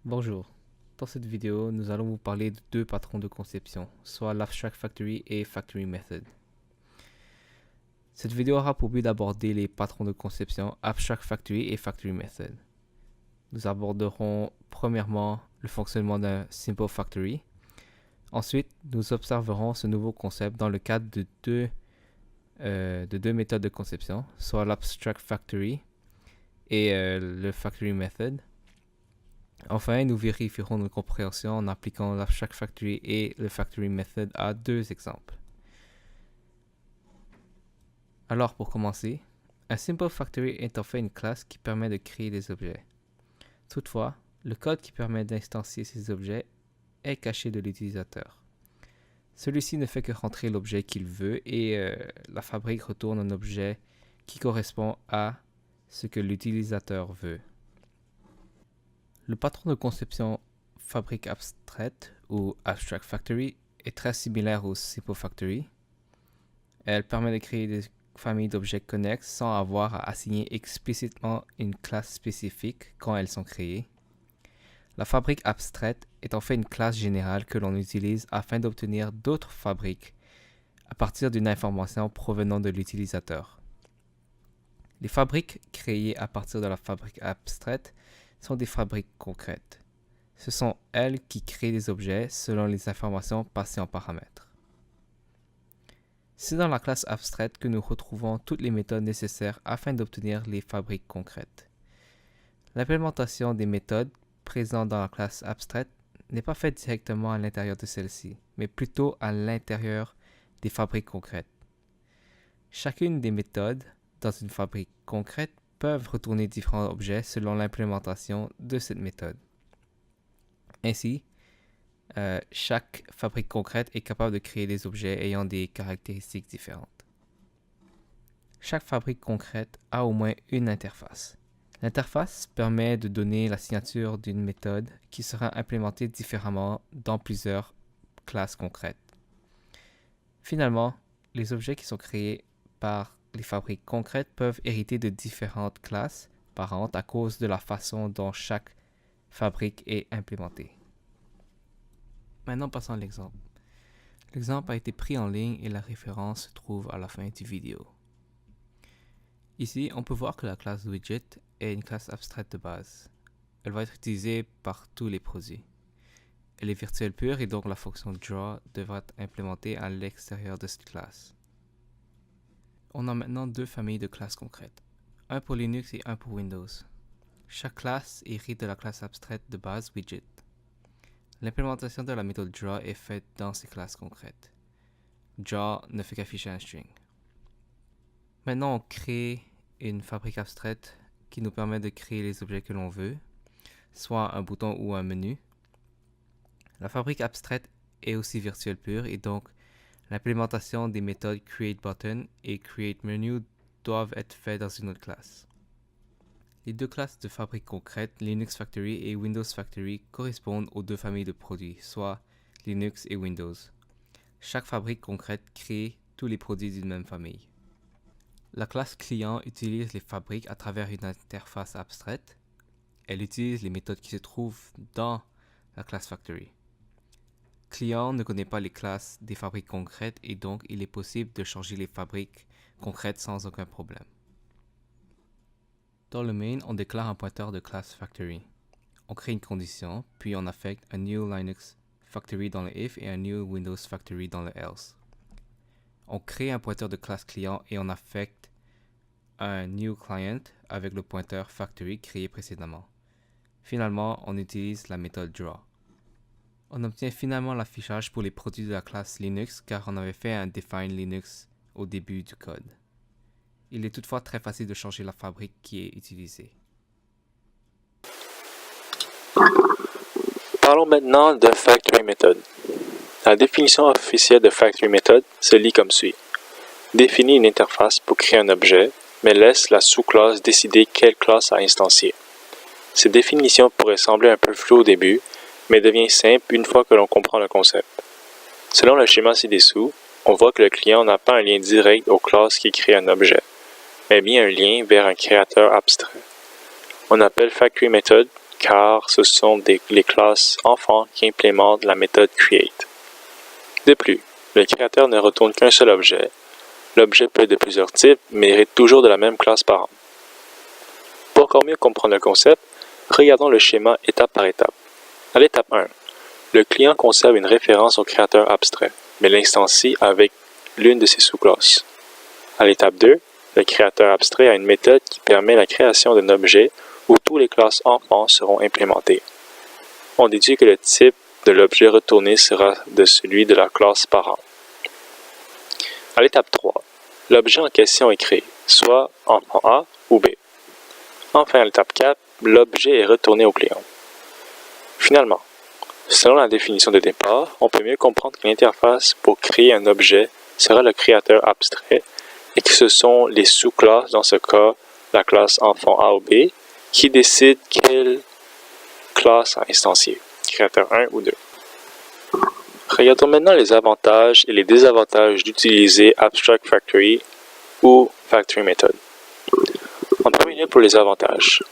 Bonjour. Dans cette vidéo, nous allons vous parler de deux patrons de conception, soit l'Abstract Factory et Factory Method. Cette vidéo aura pour but d'aborder les patrons de conception Abstract Factory et Factory Method. Nous aborderons premièrement le fonctionnement d'un Simple Factory. Ensuite, nous observerons ce nouveau concept dans le cadre de deux méthodes de conception, soit l'Abstract Factory et le Factory Method. Enfin, nous vérifierons notre compréhension en appliquant l'Abstract Factory et le Factory Method à deux exemples. Alors, pour commencer, un Simple Factory est en fait une classe qui permet de créer des objets. Toutefois, le code qui permet d'instancier ces objets est caché de l'utilisateur. Celui-ci ne fait que rentrer l'objet qu'il veut et la fabrique retourne un objet qui correspond à ce que l'utilisateur veut. Le patron de conception fabrique abstraite ou Abstract Factory est très similaire au Simple Factory. Elle permet de créer des familles d'objets connexes sans avoir à assigner explicitement une classe spécifique quand elles sont créées. La fabrique abstraite est en fait une classe générale que l'on utilise afin d'obtenir d'autres fabriques à partir d'une information provenant de l'utilisateur. Les fabriques créées à partir de la fabrique abstraite sont des fabriques concrètes. Ce sont elles qui créent des objets selon les informations passées en paramètres. C'est dans la classe abstraite que nous retrouvons toutes les méthodes nécessaires afin d'obtenir les fabriques concrètes. L'implémentation des méthodes présentes dans la classe abstraite n'est pas faite directement à l'intérieur de celle-ci, mais plutôt à l'intérieur des fabriques concrètes. Chacune des méthodes dans une fabrique concrète peuvent retourner différents objets selon l'implémentation de cette méthode. Ainsi, chaque fabrique concrète est capable de créer des objets ayant des caractéristiques différentes. Chaque fabrique concrète a au moins une interface. L'interface permet de donner la signature d'une méthode qui sera implémentée différemment dans plusieurs classes concrètes. Finalement, les objets qui sont créés par les fabriques concrètes peuvent hériter de différentes classes parentes à cause de la façon dont chaque fabrique est implémentée. Maintenant, passons à l'exemple. L'exemple a été pris en ligne et la référence se trouve à la fin du vidéo. Ici, on peut voir que la classe widget est une classe abstraite de base. Elle va être utilisée par tous les produits. Elle est virtuelle pure et donc la fonction draw devra être implémentée à l'extérieur de cette classe. On a maintenant deux familles de classes concrètes, un pour Linux et un pour Windows. Chaque classe hérite de la classe abstraite de base widget. L'implémentation de la méthode draw est faite dans ces classes concrètes. Draw ne fait qu'afficher un string. Maintenant, on crée une fabrique abstraite qui nous permet de créer les objets que l'on veut, soit un bouton ou un menu. La fabrique abstraite est aussi virtuelle pure et donc l'implémentation des méthodes createButton et createMenu doivent être faites dans une autre classe. Les deux classes de fabrique concrètes, Linux Factory et Windows Factory, correspondent aux deux familles de produits, soit Linux et Windows. Chaque fabrique concrète crée tous les produits d'une même famille. La classe client utilise les fabriques à travers une interface abstraite. Elle utilise les méthodes qui se trouvent dans la classe Factory. Client ne connaît pas les classes des fabriques concrètes et donc il est possible de changer les fabriques concrètes sans aucun problème. Dans le main, on déclare un pointeur de classe Factory. On crée une condition, puis on affecte un new Linux Factory dans le if et un new Windows Factory dans le else. On crée un pointeur de classe client et on affecte un new client avec le pointeur Factory créé précédemment. Finalement, on utilise la méthode draw. On obtient finalement l'affichage pour les produits de la classe Linux car on avait fait un define Linux au début du code. Il est toutefois très facile de changer la fabrique qui est utilisée. Parlons maintenant de Factory Method. La définition officielle de Factory Method se lit comme suit. Définit une interface pour créer un objet, mais laisse la sous-classe décider quelle classe à instancier. Cette définition pourrait sembler un peu floue au début, mais devient simple une fois que l'on comprend le concept. Selon le schéma ci-dessous, on voit que le client n'a pas un lien direct aux classes qui créent un objet, mais bien un lien vers un créateur abstrait. On appelle Factory Method car ce sont les classes enfants qui implémentent la méthode create. De plus, le créateur ne retourne qu'un seul objet. L'objet peut être de plusieurs types, mais hérite toujours de la même classe parent. Pour encore mieux comprendre le concept, regardons le schéma étape par étape. À l'étape 1, le client conserve une référence au créateur abstrait, mais l'instancie avec l'une de ses sous-classes. À l'étape 2, le créateur abstrait a une méthode qui permet la création d'un objet où tous les classes enfants seront implémentées. On déduit que le type de l'objet retourné sera de celui de la classe parent. À l'étape 3, l'objet en question est créé, soit enfant A ou B. Enfin, à l'étape 4, l'objet est retourné au client. Finalement, selon la définition de départ, on peut mieux comprendre que l'interface pour créer un objet sera le créateur abstrait et que ce sont les sous-classes, dans ce cas la classe enfant A ou B, qui décident quelle classe à instancier, créateur 1 ou 2. Regardons maintenant les avantages et les désavantages d'utiliser Abstract Factory ou Factory Method. En premier lieu, pour les avantages.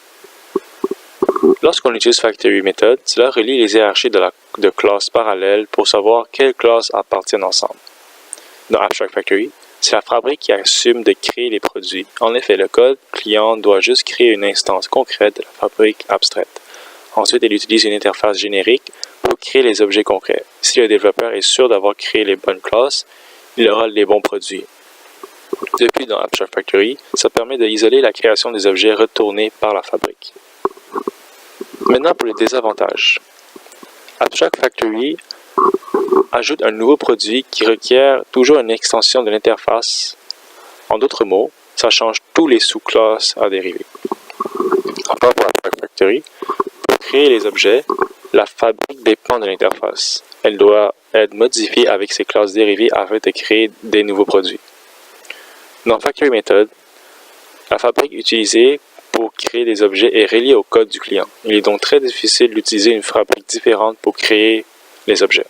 Lorsqu'on utilise Factory Method, cela relie les hiérarchies de classes parallèles pour savoir quelles classes appartiennent ensemble. Dans Abstract Factory, c'est la fabrique qui assume de créer les produits. En effet, le code client doit juste créer une instance concrète de la fabrique abstraite. Ensuite, il utilise une interface générique pour créer les objets concrets. Si le développeur est sûr d'avoir créé les bonnes classes, il aura les bons produits. Depuis, dans Abstract Factory, ça permet d'isoler la création des objets retournés par la fabrique. Maintenant, pour les désavantages. Abstract Factory ajoute un nouveau produit qui requiert toujours une extension de l'interface. En d'autres mots, ça change tous les sous-classes à dériver. Encore pour Abstract Factory, pour créer les objets, la fabrique dépend de l'interface. Elle doit être modifiée avec ses classes dérivées afin de créer des nouveaux produits. Dans Factory Method, la fabrique utilisée pour créer des objets est reliée au code du client. Il est donc très difficile d'utiliser une fabrique différente pour créer les objets.